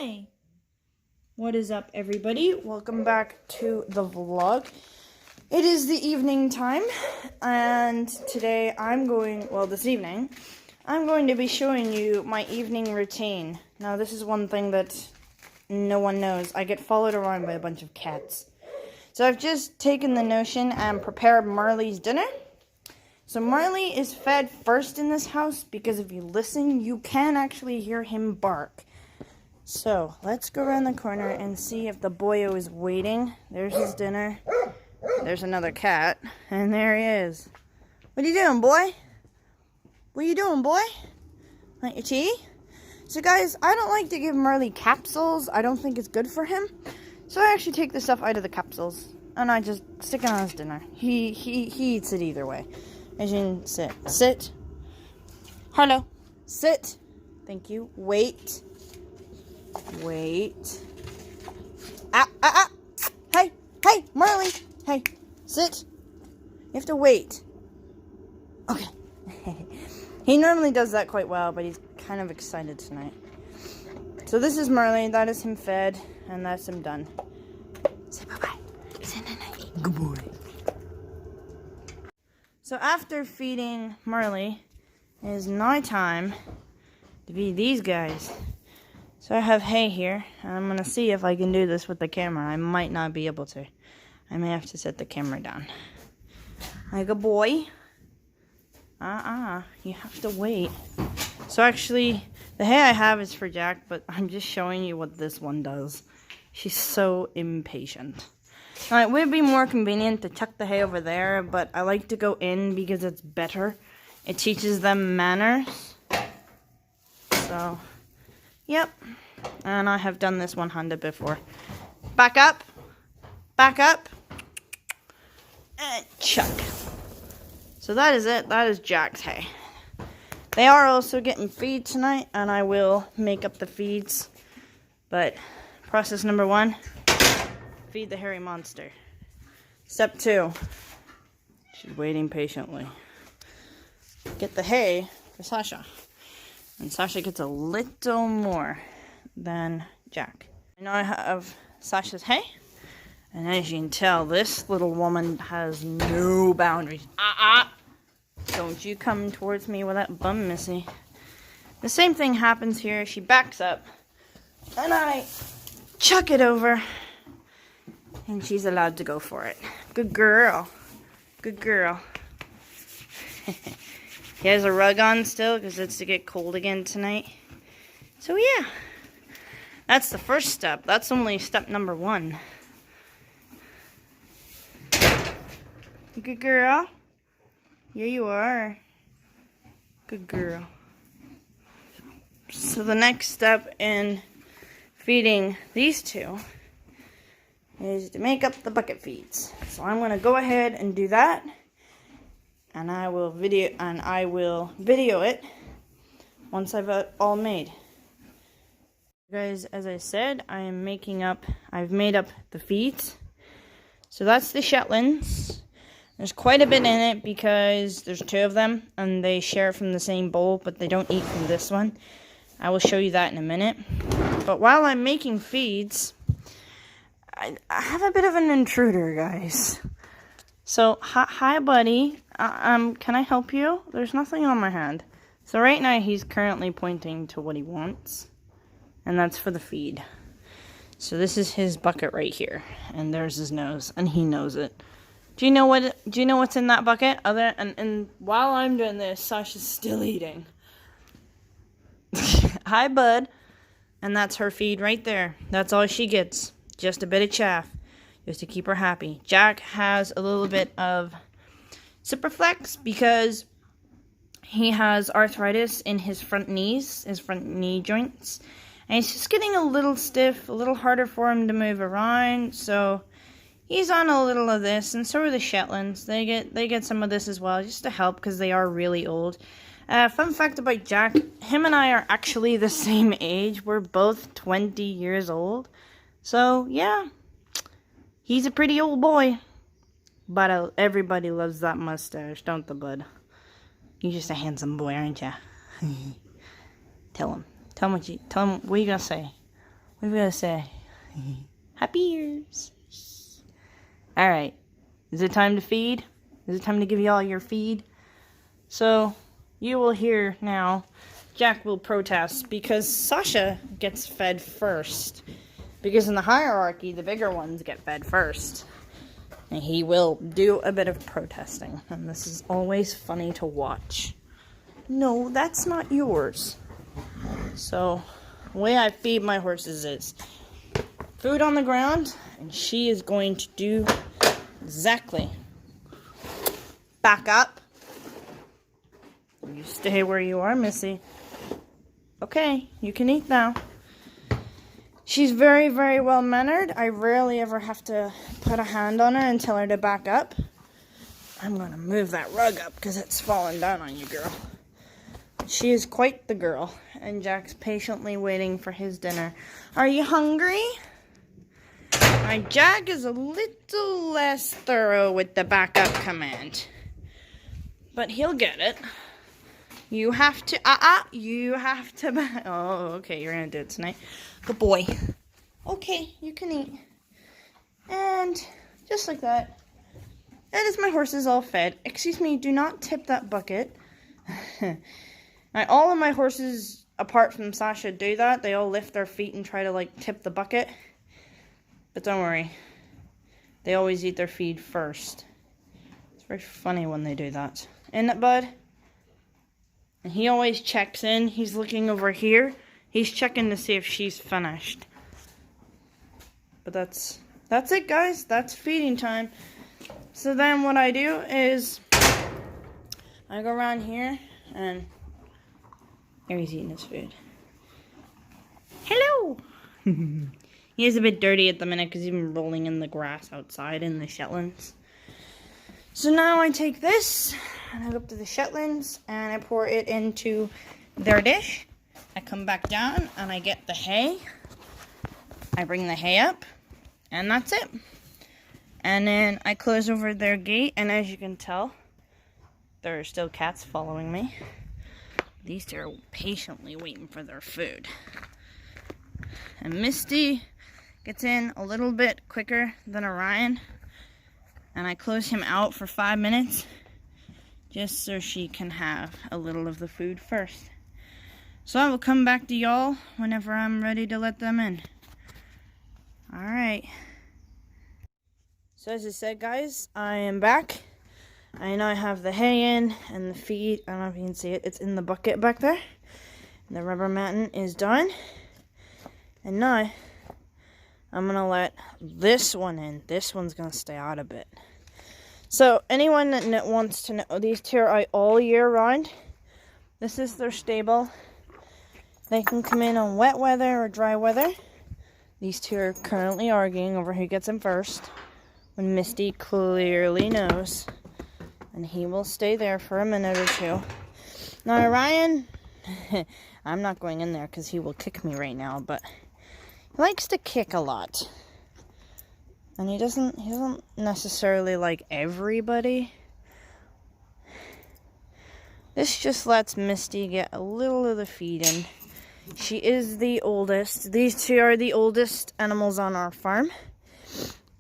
Hi! What is up, everybody? Welcome back to the vlog. It is the evening time, and today this evening, I'm going to be showing you my evening routine. Now, this is one thing that no one knows. I get followed around by a bunch of cats. So I've just taken the notion and prepared Marley's dinner. So Marley is fed first in this house because if you listen, you can actually hear him bark. So let's go around the corner and see if the boyo is waiting. There's his dinner. There's another cat. And there he is. What are you doing, boy? What are you doing, boy? Want your tea? So guys, I don't like to give Marley capsules. I don't think it's good for him. So I actually take the stuff out of the capsules and I just stick it on his dinner. He eats it either way. As you can sit. Sit. Hello. Sit. Thank you. Wait. Wait. Hey, Marley. Hey, sit. You have to wait. Okay. He normally does that quite well, but he's kind of excited tonight. So this is Marley. That is him fed, and that's him done. Say bye-bye. Say night-night. Good boy. So after feeding Marley, it is now time to feed these guys. So I have hay here, and I'm going to see if I can do this with the camera. I might not be able to. I may have to set the camera down. Like a boy. You have to wait. So actually, the hay I have is for Jack, but I'm just showing you what this one does. She's so impatient. Now, it would be more convenient to chuck the hay over there, but I like to go in because it's better. It teaches them manners. So, yep. And I have done this one-handed before. Back up. Back up. And chuck. So that is it. That is Jack's hay. They are also getting feed tonight, and I will make up the feeds. But process number 1. Feed the hairy monster. Step 2. She's waiting patiently. Get the hay for Sasha. And Sasha gets a little more than Jack. Now I have Sasha's hay. And as you can tell, this little woman has no boundaries. Don't you come towards me with that bum, missy. The same thing happens here. She backs up. And I chuck it over. And she's allowed to go for it. Good girl. Good girl. He has a rug on still because it's to get cold again tonight. So yeah. That's the first step. That's only step number 1. Good girl. Here you are. Good girl. So the next step in feeding these two is to make up the bucket feeds. So I'm going to go ahead and do that, and I will video it once I've all made. Guys, as I said, I've made up the feeds. So that's the Shetlands. There's quite a bit in it because there's 2 of them and they share from the same bowl, but they don't eat from this one. I will show you that in a minute. But while I'm making feeds, I have a bit of an intruder, guys. So, hi, buddy. Can I help you? There's nothing on my hand. So right now he's currently pointing to what he wants, and that's for the feed. So this is his bucket right here, and there's his nose, and he knows it. Do you know what's in that bucket? And while I'm doing this, Sasha's still eating. Hi, bud. And that's her feed right there. That's all she gets. Just a bit of chaff, just to keep her happy. Jack has a little bit of Superflex because he has arthritis in his front knees, his front knee joints. And he's just getting a little stiff, a little harder for him to move around. So he's on a little of this, and so are the Shetlands. They get some of this as well, just to help because they are really old. Fun fact about Jack, him and I are actually the same age. We're both 20 years old. So, yeah, he's a pretty old boy. But everybody loves that mustache, don't they, bud? You're just a handsome boy, aren't you? Tell him what you gonna say. What are we gonna say? Happy ears. Alright. Is it time to feed? Is it time to give you all your feed? So, you will hear now, Jack will protest because Sasha gets fed first. Because in the hierarchy, the bigger ones get fed first. And he will do a bit of protesting. And this is always funny to watch. No, that's not yours. So, the way I feed my horses is food on the ground, and she is going to do exactly. Back up. You stay where you are, Missy. Okay, you can eat now. She's very, very well mannered. I rarely ever have to put a hand on her and tell her to back up. I'm going to move that rug up because it's fallen down on you, girl. She is quite the girl, and Jack's patiently waiting for his dinner. Are you hungry? My Jack is a little less thorough with the backup command, but he'll get it. You have to, you have to, oh, okay, you're gonna do it tonight. Good boy. Okay, you can eat. And just like that, that is my horses all fed. Excuse me, do not tip that bucket. All of my horses, apart from Sasha, do that. They all lift their feet and try to, like, tip the bucket. But don't worry. They always eat their feed first. It's very funny when they do that. Isn't it, bud? And he always checks in. He's looking over here. He's checking to see if she's finished. But that's it, guys. That's feeding time. So then what I do is I go around here and here he's eating his food. Hello! He is a bit dirty at the minute because he's been rolling in the grass outside in the Shetlands. So now I take this and I go up to the Shetlands and I pour it into their dish. I come back down and I get the hay. I bring the hay up and that's it. And then I close over their gate, and as you can tell, there are still cats following me. These two are patiently waiting for their food. And Misty gets in a little bit quicker than Orion. And I close him out for 5 minutes, just so she can have a little of the food first. So I will come back to y'all whenever I'm ready to let them in. Alright. So as I said, guys, I am back. I know I have the hay in and the feed. I don't know if you can see it. It's in the bucket back there. And the rubber matting is done. And now I'm going to let this one in. This one's going to stay out a bit. So anyone that wants to know, these two are out all year round. This is their stable. They can come in on wet weather or dry weather. These two are currently arguing over who gets in first, when Misty clearly knows. And he will stay there for a minute or two. Now, Orion, I'm not going in there because he will kick me right now, but he likes to kick a lot. And he doesn't necessarily like everybody. This just lets Misty get a little of the feed in. She is the oldest. These two are the oldest animals on our farm.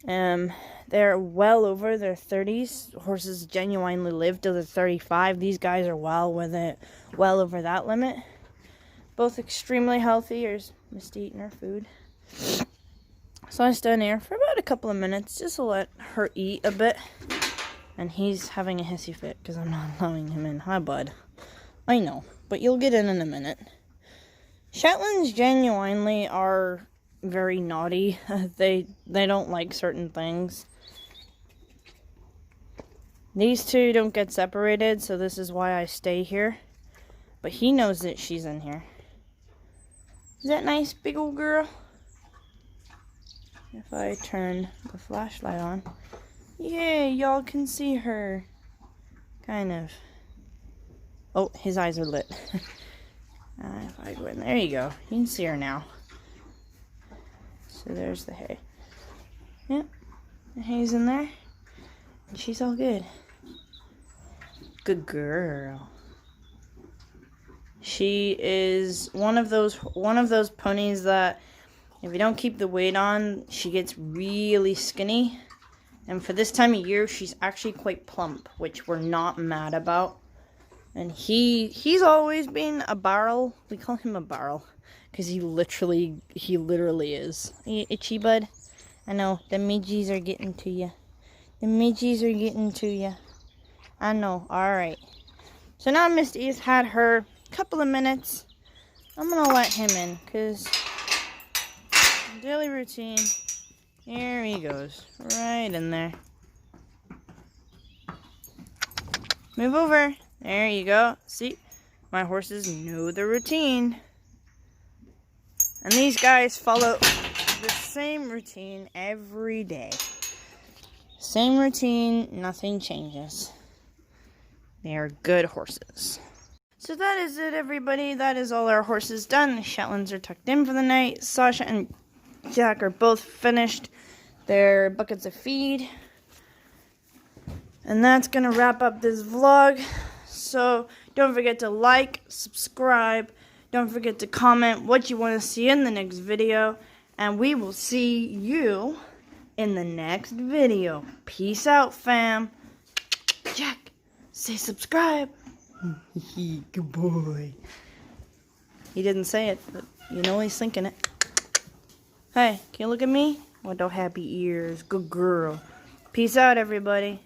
They're well over their 30s. Horses genuinely live till they're 35. These guys are well over that limit. Both extremely healthy. Here's Misty eating her food. So I stand here for about a couple of minutes just to let her eat a bit. And he's having a hissy fit because I'm not allowing him in. Hi, bud. I know, but you'll get in a minute. Shetlands genuinely are very naughty. They don't like certain things. These two don't get separated, so this is why I stay here. But he knows that she's in here. Is that nice, big old girl? If I turn the flashlight on, yay, y'all can see her. Kind of. Oh, his eyes are lit. If I go in, there you go. You can see her now. So there's the hay. Yep, the hay's in there. And she's all good. Good girl. She is one of those ponies that If you don't keep the weight on, she gets really skinny. And for this time of year, she's actually quite plump, which we're not mad about. And he's always been a barrel. We call him a barrel because he literally is. Are you itchy, bud? I know, the midgies are getting to you. The midgies are getting to you. I know, alright. So now Misty's had her couple of minutes. I'm going to let him in because daily routine. Here he goes. Right in there. Move over. There you go. See? My horses know the routine. And these guys follow the same routine every day. Same routine, nothing changes. They are good horses. So that is it, everybody. That is all our horses done. The Shetlands are tucked in for the night. Sasha and Jack are both finished their buckets of feed. And that's going to wrap up this vlog. So don't forget to like, subscribe. Don't forget to comment what you want to see in the next video. And we will see you in the next video. Peace out, fam. Jack, say subscribe. Good boy. He didn't say it, but you know he's thinking it. Hey, can you look at me? With those happy ears. Good girl. Peace out, everybody.